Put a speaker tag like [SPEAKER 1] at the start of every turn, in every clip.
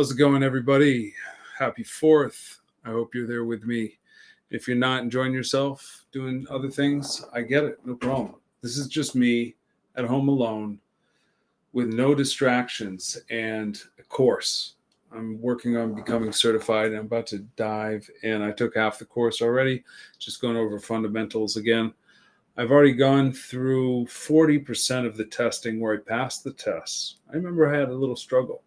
[SPEAKER 1] How's it going, everybody? Happy 4th. I hope you're there with me. If you're not enjoying yourself doing other things, I get it. No problem. This is just me at home alone with no distractions and a course. I'm working on becoming certified. I'm about to dive in. I took half the course already, just going over fundamentals again. I've already gone through 40% of the testing where I passed the tests. I remember I had a little struggle.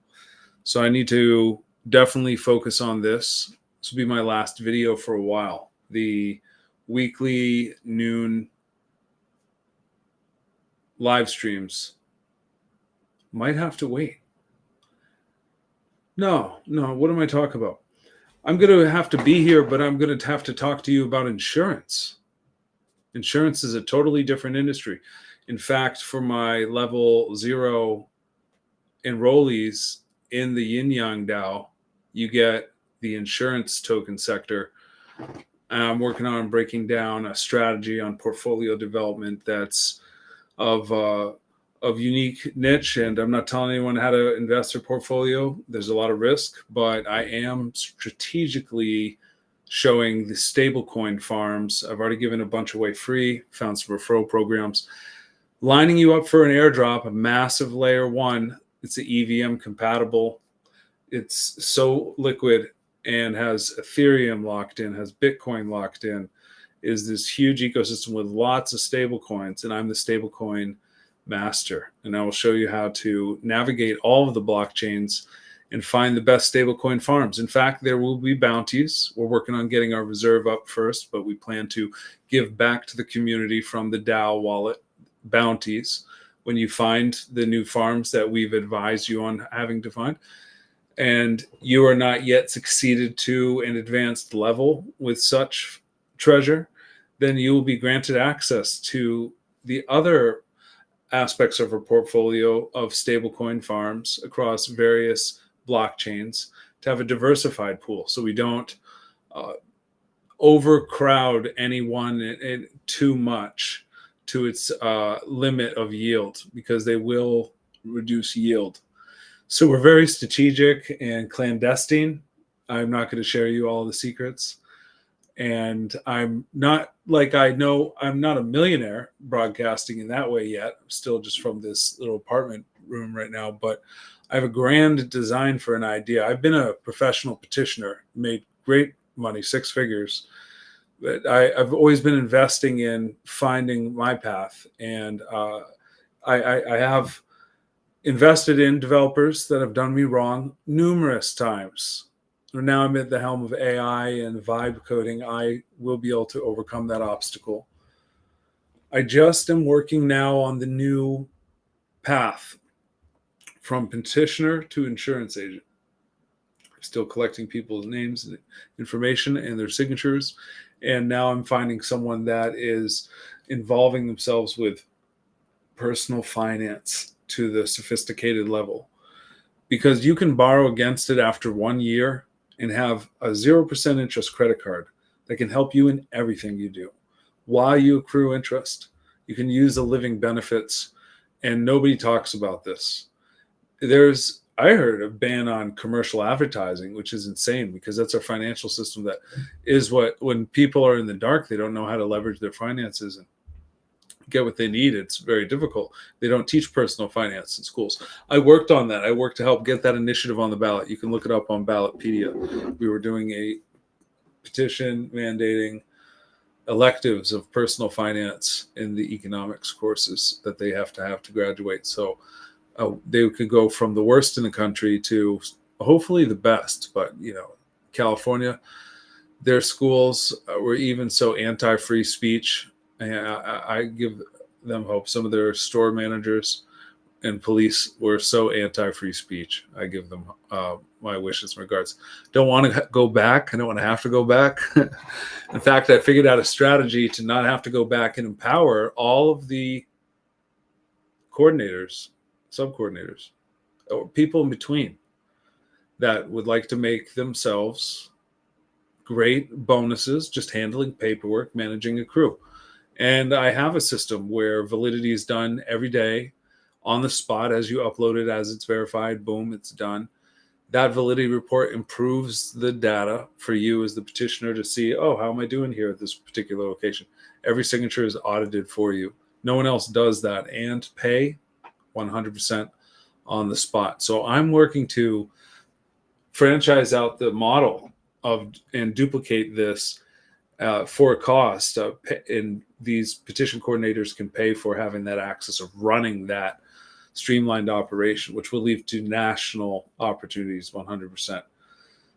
[SPEAKER 1] So I need to definitely focus on this. This will be my last video for a while. The weekly noon live streams might have to wait. No, what am I talking about? I'm going to have to be here, but I'm going to have to talk to you about insurance. Insurance is a totally different industry. In fact, for my level 0 enrollees in the Yin Yang DAO, you get the insurance token sector. I'm working on breaking down a strategy on portfolio development that's of unique niche, and I'm not telling anyone how to invest their portfolio. There's a lot of risk, but I am strategically showing the stablecoin farms. I've already given a bunch away free, found some referral programs, lining you up for an airdrop, a massive layer 1. It's EVM compatible. It's so liquid and has Ethereum locked in, has Bitcoin locked in, is this huge ecosystem with lots of stable coins. And I'm the stablecoin master. And I will show you how to navigate all of the blockchains and find the best stablecoin farms. In fact, there will be bounties. We're working on getting our reserve up first, but we plan to give back to the community from the DAO wallet bounties when you find the new farms that we've advised you on having to find, and you are not yet succeeded to an advanced level with such treasure, then you will be granted access to the other aspects of our portfolio of stablecoin farms across various blockchains to have a diversified pool, so we don't overcrowd anyone too much to its limit of yield, because they will reduce yield. So we're very strategic and clandestine. I'm not going to share you all the secrets. And I'm not I'm not a millionaire broadcasting in that way yet. I'm still just from this little apartment room right now, but I have a grand design for an idea. I've been a professional petitioner, made great money, 6 figures. But I've always been investing in finding my path, and I have invested in developers that have done me wrong numerous times. Now I'm at the helm of AI and vibe coding. I will be able to overcome that obstacle. I just am working now on the new path from petitioner to insurance agent. I'm still collecting people's names and information and their signatures. And now I'm finding someone that is involving themselves with personal finance to the sophisticated level, because you can borrow against it after 1 year and have a 0% interest credit card that can help you in everything you do while you accrue interest. You can use the living benefits, and nobody talks about this. I heard a ban on commercial advertising, which is insane, because that's our financial system. That is when people are in the dark, they don't know how to leverage their finances and get what they need. It's very difficult. They don't teach personal finance in schools. I worked on that. I worked to help get that initiative on the ballot. You can look it up on Ballotpedia. We were doing a petition mandating electives of personal finance in the economics courses that they have to graduate. So they could go from the worst in the country to hopefully the best. But, California, their schools were even so anti-free speech. I give them hope. Some of their store managers and police were so anti-free speech. I give them my wishes and regards. Don't want to go back. I don't want to have to go back. In fact, I figured out a strategy to not have to go back and empower all of the coordinators, sub-coordinators, or people in between that would like to make themselves great bonuses just handling paperwork, managing a crew. And I have a system where validity is done every day on the spot as you upload it, as it's verified, boom, it's done. That validity report improves the data for you as the petitioner to see, oh, how am I doing here at this particular location? Every signature is audited for you. No one else does that, and pay 100% on the spot. So I'm working to franchise out the model of and duplicate this for a cost. And these petition coordinators can pay for having that access of running that streamlined operation, which will lead to national opportunities 100%.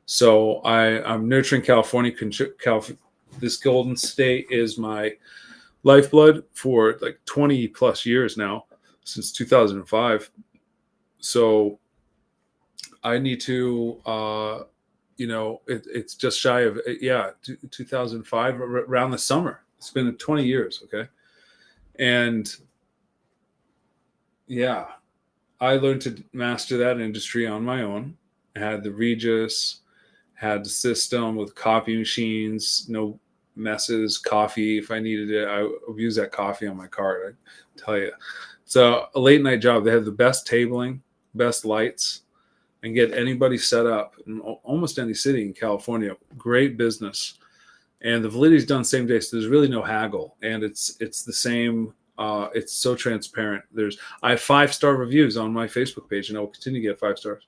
[SPEAKER 1] So I'm nurturing California. This Golden State is my lifeblood for like 20 plus years now, since 2005. So I need to, it's just shy of, 2005, around the summer. It's been 20 years. Okay. And yeah, I learned to master that industry on my own. I had the Regis, had the system with copy machines, no messes, coffee. If I needed it, I would use that coffee on my card. I tell you. So a late night job. They have the best tabling, best lights, and get anybody set up in almost any city in California. Great business. And the validity is done same day. So there's really no haggle. And it's the same. It's so transparent. I have 5-star reviews on my Facebook page, and I will continue to get 5 stars.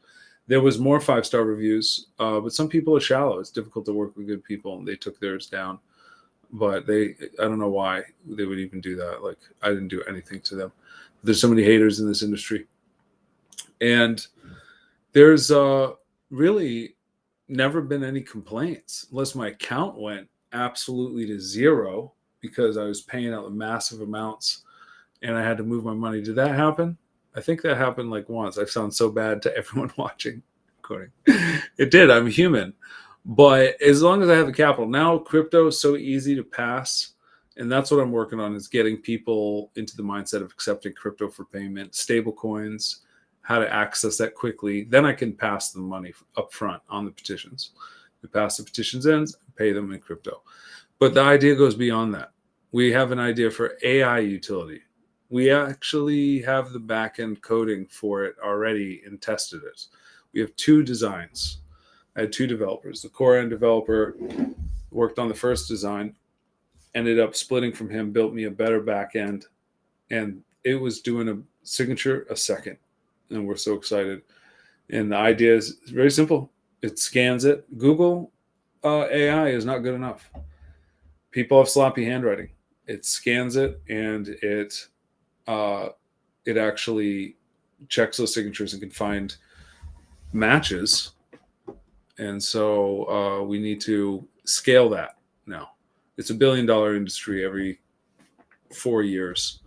[SPEAKER 1] There was more 5-star reviews, but some people are shallow. It's difficult to work with good people, and they took theirs down. But I don't know why they would even do that. Like, I didn't do anything to them. There's so many haters in this industry. And there's really never been any complaints, unless my account went absolutely to zero because I was paying out massive amounts and I had to move my money. Did that happen? I think that happened like once. I sound so bad to everyone watching. It did. I'm human. But as long as I have the capital, now crypto is so easy to pass. And that's what I'm working on, is getting people into the mindset of accepting crypto for payment, stable coins, how to access that quickly. Then I can pass the money up front on the petitions. We pass the petitions in, pay them in crypto. But the idea goes beyond that. We have an idea for AI utility. We actually have the back-end coding for it already and tested it. We have 2 designs. I had 2 developers. The core end developer worked on the first design, ended up splitting from him, built me a better back end, and it was doing a signature a second. And we're so excited. And the idea is very simple. It scans it. Google AI is not good enough. People have sloppy handwriting. It scans it, and it actually checks those signatures and can find matches. And so we need to scale that now. It's $1 billion industry every 4 years.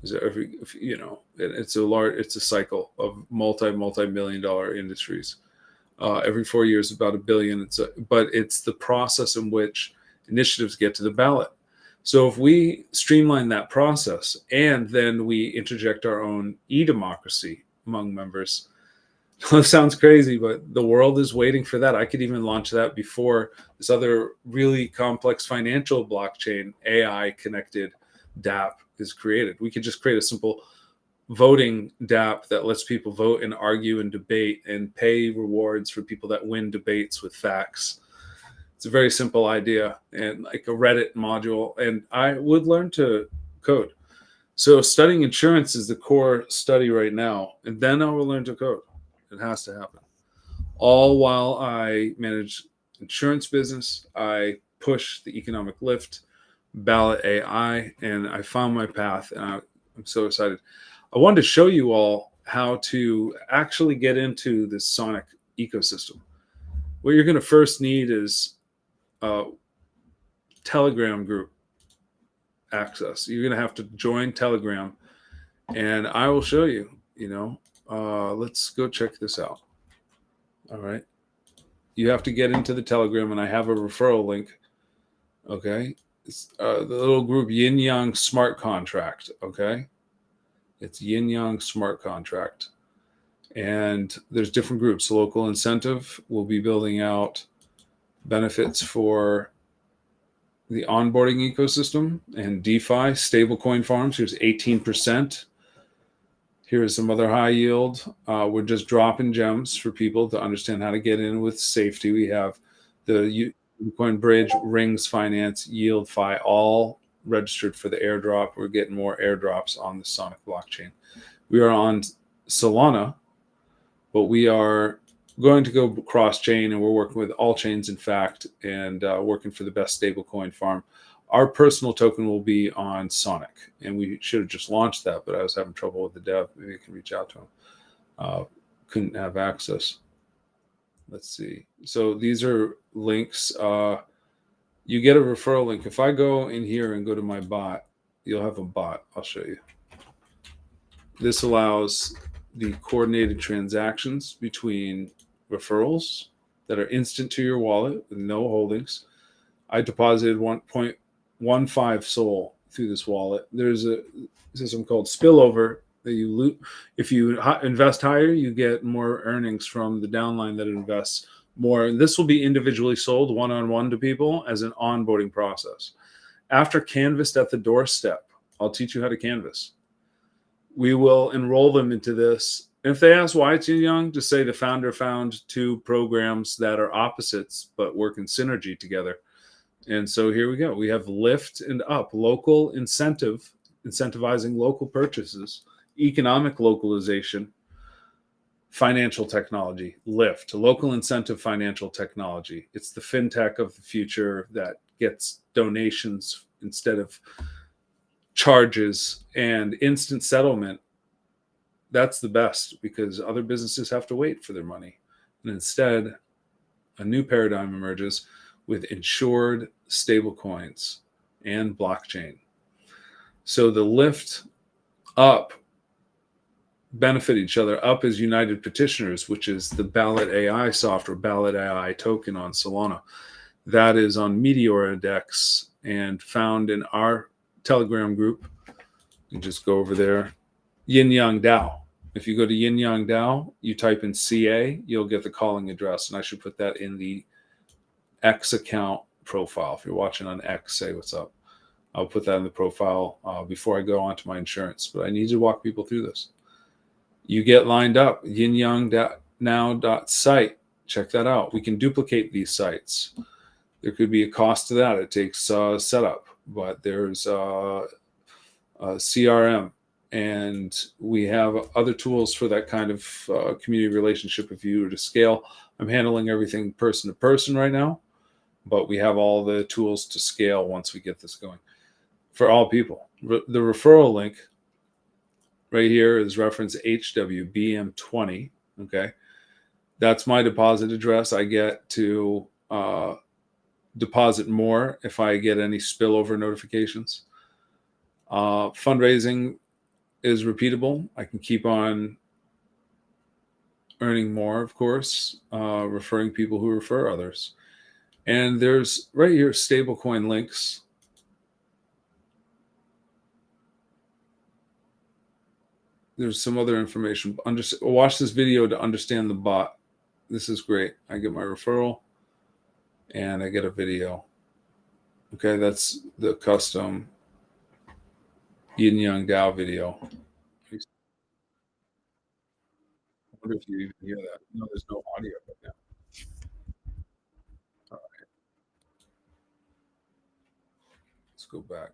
[SPEAKER 1] It's a cycle of multi-million dollar industries. Every 4 years, about $1 billion. But it's the process in which initiatives get to the ballot. So if we streamline that process and then we interject our own e-democracy among members, it sounds crazy, but the world is waiting for that. I could even launch that before this other really complex financial blockchain AI connected DApp is created. We could just create a simple voting DApp that lets people vote and argue and debate and pay rewards for people that win debates with facts. It's a very simple idea, and like a Reddit module. And I would learn to code. So studying insurance is the core study right now, and then I will learn to code. It has to happen. All while I manage insurance business, I push the economic lift, ballot AI, and I found my path, and I'm so excited. I wanted to show you all how to actually get into this Sonic ecosystem. What you're going to first need is a Telegram group access. You're going to have to join Telegram, and I will show you, let's go check this out. All right. You have to get into the Telegram, and I have a referral link. Okay. It's the little group Yin Yang Smart Contract. Okay. It's Yin Yang Smart Contract. And there's different groups. Local Incentive will be building out benefits for the onboarding ecosystem and DeFi, stablecoin farms. Here's 18%. Here's some other high yield. We're just dropping gems for people to understand how to get in with safety. We have the Bitcoin Bridge, Rings Finance, Yield Fi, all registered for the airdrop. We're getting more airdrops on the Sonic blockchain. We are on Solana, but we are going to go cross chain, and we're working with all chains, in fact, and working for the best stablecoin farm. Our personal token will be on Sonic, and we should have just launched that, but I was having trouble with the dev. Maybe I can reach out to him. Couldn't have access. Let's see. So these are links. You get a referral link. If I go in here and go to my bot, you'll have a bot. I'll show you. This allows the coordinated transactions between referrals that are instant to your wallet with no holdings. I deposited 1.15 SOL through this wallet. There's a system called spillover that you loot. If you invest higher, you get more earnings from the downline that invests more. And this will be individually sold one-on-one to people as an onboarding process. After canvassed at the doorstep, I'll teach you how to canvass. We will enroll them into this. And if they ask why it's Yin Yang, just say the founder found two programs that are opposites but work in synergy together. And so here we go. We have lift and up, local incentive, incentivizing local purchases, economic localization, financial technology, lift, local incentive financial technology. It's the fintech of the future that gets donations instead of charges, and instant settlement. That's the best because other businesses have to wait for their money. And instead, a new paradigm emerges with insured stablecoins and blockchain. So the lift up benefit each other. Up is United Petitioners, which is the Ballot AI software, Ballot AI token on Solana. That is on Meteor Index and found in our Telegram group. You just go over there. Yin Yang DAO. If you go to Yin Yang DAO, you type in CA, you'll get the calling address. And I should put that in the X account profile. If you're watching on X, say what's up. I'll put that in the profile before I go on to my insurance. But I need to walk people through this. You get lined up. yinyangnow.site. Check that out. We can duplicate these sites. There could be a cost to that. It takes setup, but there's CRM, and we have other tools for that kind of community relationship. If you were to scale, I'm handling everything person to person right now, but we have all the tools to scale once we get this going for all people. The referral link right here is reference HWBM20. Okay. That's my deposit address. I get to deposit more if I get any spillover notifications. Fundraising is repeatable. I can keep on earning more, of course, referring people who refer others. And there's right here stablecoin links. There's some other information. Watch this video to understand the bot. This is great. I get my referral and I get a video. Okay, that's the custom Yin Yang DAO video. I wonder if you even hear that. No, there's no audio right now. All right. Let's go back.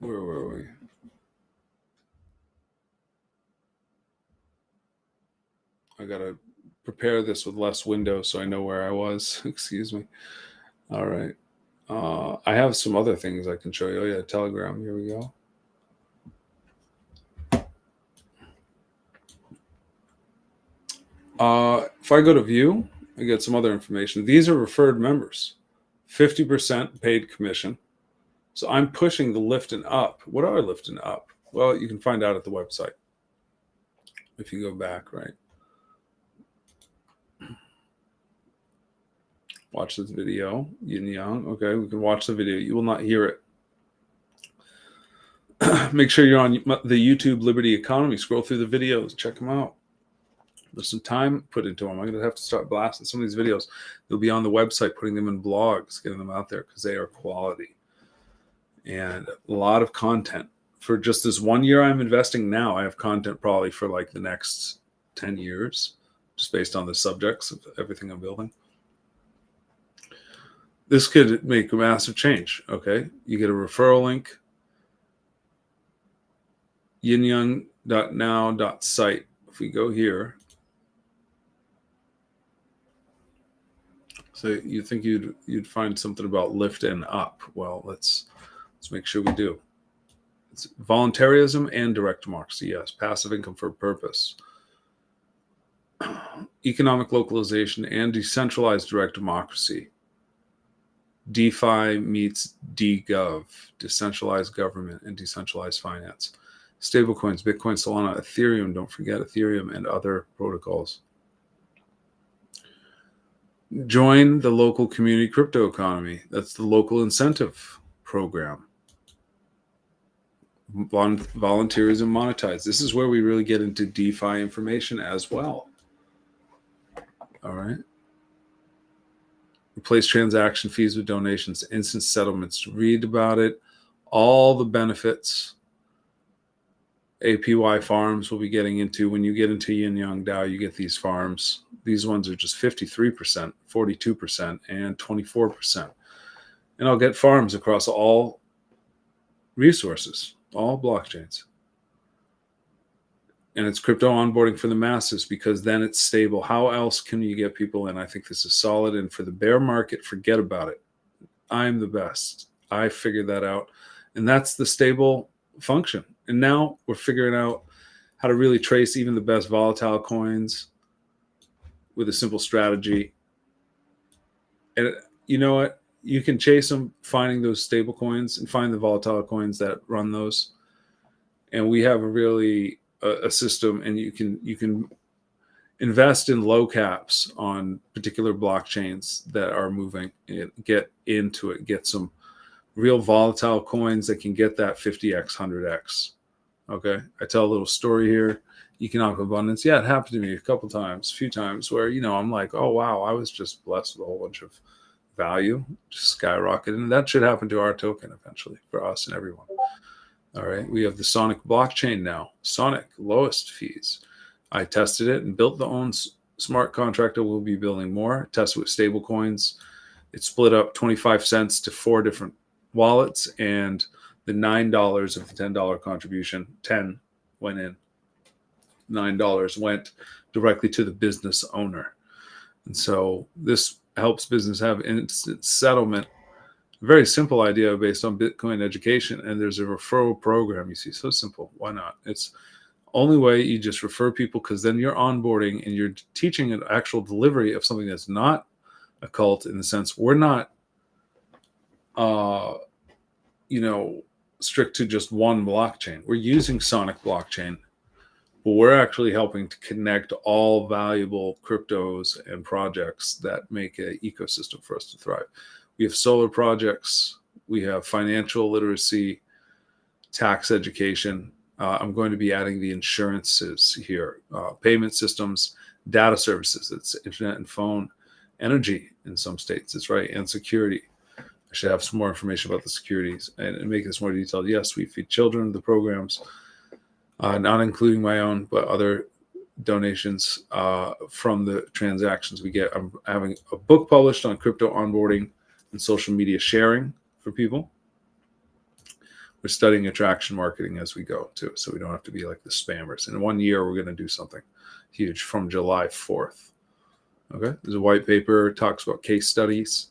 [SPEAKER 1] Where were we? I gotta prepare this with less windows so I know where I was. Excuse me. All right. I have some other things I can show you. Oh yeah, Telegram. Here we go. If I go to view, I get some other information. These are referred members, 50% paid commission. So I'm pushing the lift and up. What are lift and up? Well, you can find out at the website. If you go back, right? Watch this video, Yin Yang. Okay, we can watch the video. You will not hear it. Make sure you're on the YouTube Liberty Economy. Scroll through the videos. Check them out. There's some time put into them. I'm going to have to start blasting some of these videos. They'll be on the website, putting them in blogs, getting them out there because they are quality. And a lot of content. For just this 1 year I'm investing now, I have content probably for like the next 10 years, just based on the subjects of everything I'm building. This could make a massive change, okay? You get a referral link, yinyoung.now.site. If we go here, so you think you'd find something about lift and up. Well, let's make sure we do. It's voluntarism and direct democracy, yes. Passive income for a purpose. Economic localization and decentralized direct democracy. DeFi meets DGov, decentralized government and decentralized finance. Stablecoins, Bitcoin, Solana, Ethereum, don't forget Ethereum and other protocols. Join the local community crypto economy. That's the local incentive program. Volunteerism monetized. This is where we really get into DeFi information as well. All right. Replace transaction fees with donations, instant settlements. Read about it. All the benefits. APY farms we'll be getting into. When you get into Yin Yang DAO, you get these farms. These ones are just 53%, 42%, and 24%. And I'll get farms across all resources, all blockchains. And it's crypto onboarding for the masses because then it's stable. How else can you get people in? I think this is solid. And for the bear market, forget about it. I'm the best. I figured that out. And that's the stable function. And now we're figuring out how to really trace even the best volatile coins with a simple strategy. And you know what? You can chase them finding those stable coins and find the volatile coins that run those. And we have a system, and you can invest in low caps on particular blockchains that are moving. Get into it. Get some real volatile coins that can get that 50x, 100x. Okay, I tell a little story here. Economic abundance. Yeah, it happened to me a few times where, I'm like, oh, wow, I was just blessed with a whole bunch of value, just skyrocketed. And that should happen to our token eventually for us and everyone. All right, we have the Sonic blockchain now. Sonic, lowest fees. I tested it and built the own smart contract. We'll be building more. Tested with stable coins. It split up 25 cents to 4 different wallets, and the $9 of the $10 contribution, 10 went in. $9 went directly to the business owner. And so this helps business have instant settlement. Very simple idea based on Bitcoin education. And there's a referral program. You see, so simple. Why not? It's only way. You just refer people, because then you're onboarding and you're teaching an actual delivery of something that's not a cult, in the sense we're not, strict to just one blockchain. We're using Sonic blockchain, but we're actually helping to connect all valuable cryptos and projects that make an ecosystem for us to thrive. We have solar projects. We have financial literacy, tax education. I'm going to be adding the insurances here, payment systems, data services. It's internet and phone, energy in some states. That's right, and security. I should have some more information about the securities and make this more detailed. Yes, we feed children, the programs, not including my own, but other donations from the transactions we get. I'm having a book published on crypto onboarding and social media sharing for people. We're studying attraction marketing as we go too, so we don't have to be like the spammers. In 1 year, we're going to do something huge from July 4th. Okay, there's a white paper, talks about case studies.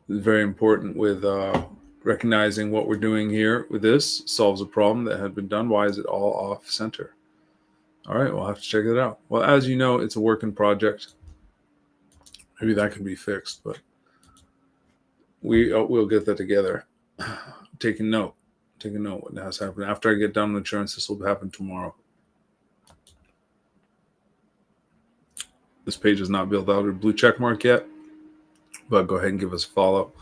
[SPEAKER 1] It's very important with recognizing what we're doing here with this solves a problem that had been done. Why is it all off center? All right, we'll have to check it out. Well, as you know, it's a working project. Maybe that can be fixed, but we'll get that together. Taking note what has happened. After I get done with insurance, this will happen tomorrow. This page is not built out or blue check mark yet, but go ahead and give us a follow.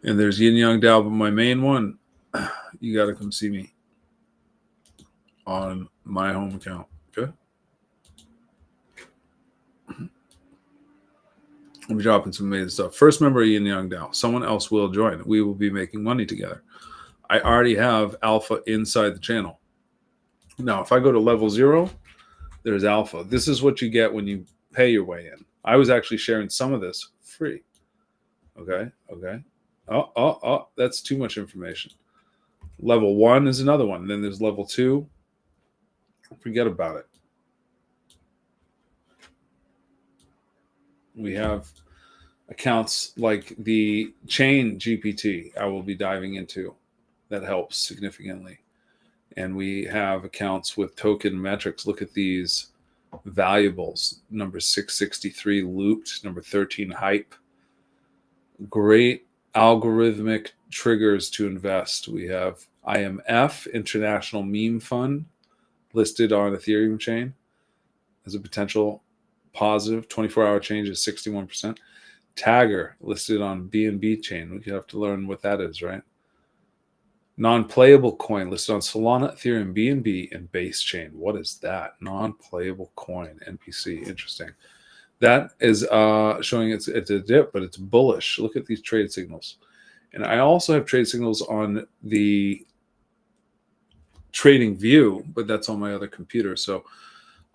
[SPEAKER 1] And there's Yin Yang DAO, but my main one, you got to come see me on my home account Okay. We'll be dropping some amazing stuff. First member of Yin Yang Dao. Someone else will join. We will be making money together. I already have alpha inside the channel. Now, if I go to level 0, there's alpha. This is what you get when you pay your way in. I was actually sharing some of this free. Okay. Oh, that's too much information. Level 1 is another one. Then there's level 2. Forget about it. We have accounts like the chain GPT I will be diving into. That helps significantly. And we have accounts with token metrics. Look at these valuables. Number 663 looped, number 13 hype. Great algorithmic triggers to invest. We have IMF, International Meme Fund, listed on Ethereum chain as a potential positive. 24-hour change is 61%. Tagger, listed on BNB chain. We have to learn what that is, right? Non-playable coin, listed on Solana, Ethereum, BNB, and Base chain. What is that? Non-playable coin, NPC. Interesting. That is showing it's a dip, but it's bullish. Look at these trade signals. And I also have trade signals on the trading view, but that's on my other computer. So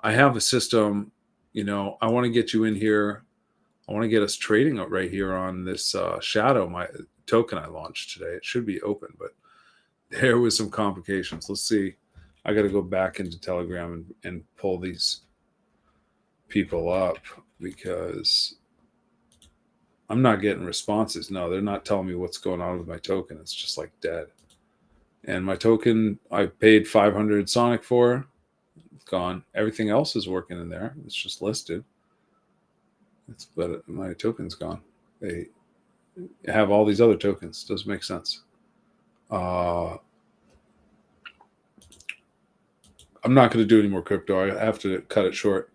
[SPEAKER 1] I have a system, I want to get you in here. I want to get us trading right here on this Shadow, my token I launched today. It should be open, but there was some complications. Let's see. I got to go back into Telegram and pull these people up because I'm not getting responses. No, they're not telling me what's going on with my token. It's just like dead. And my token, I paid 500 Sonic for. It's gone. Everything else is working in there. It's just listed. But my token's gone. They have all these other tokens. Doesn't make sense. I'm not going to do any more crypto. I have to cut it short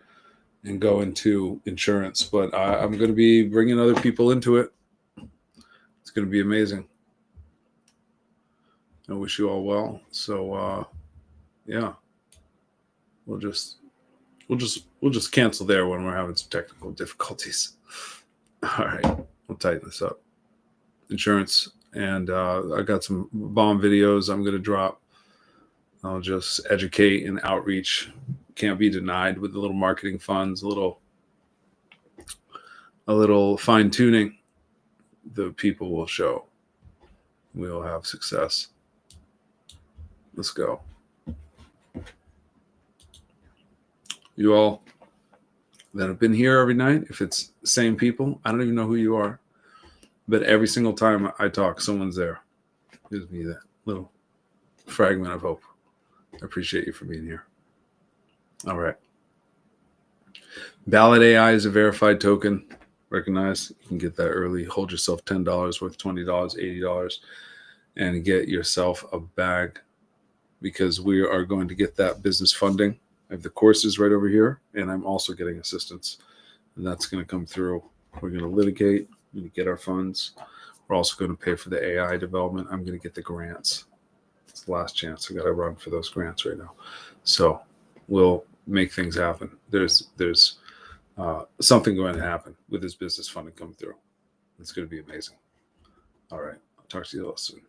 [SPEAKER 1] and go into insurance, but I'm going to be bringing other people into it. It's going to be amazing. I wish you all well. So, yeah, we'll just cancel there when we're having some technical difficulties. All right, we'll tighten this up. Insurance, and I got some bomb videos I'm going to drop. I'll just educate and outreach. Can't be denied with the little marketing funds, a little fine tuning. The people will show. We'll have success. Let's go. You all that have been here every night, if it's the same people, I don't even know who you are, but every single time I talk, someone's there. Gives me that little fragment of hope. I appreciate you for being here. All right. Ballot AI is a verified token. Recognize you can get that early. Hold yourself $10 worth $20, $80, and get yourself a bag because we are going to get that business funding. I have the courses right over here, and I'm also getting assistance, and that's going to come through. We're going to litigate. We're going to get our funds. We're also going to pay for the AI development. I'm going to get the grants. It's the last chance. I got to run for those grants right now. So we'll make things happen. There's something going to happen with this business funding coming through. It's going to be amazing. All right. I'll talk to you all soon.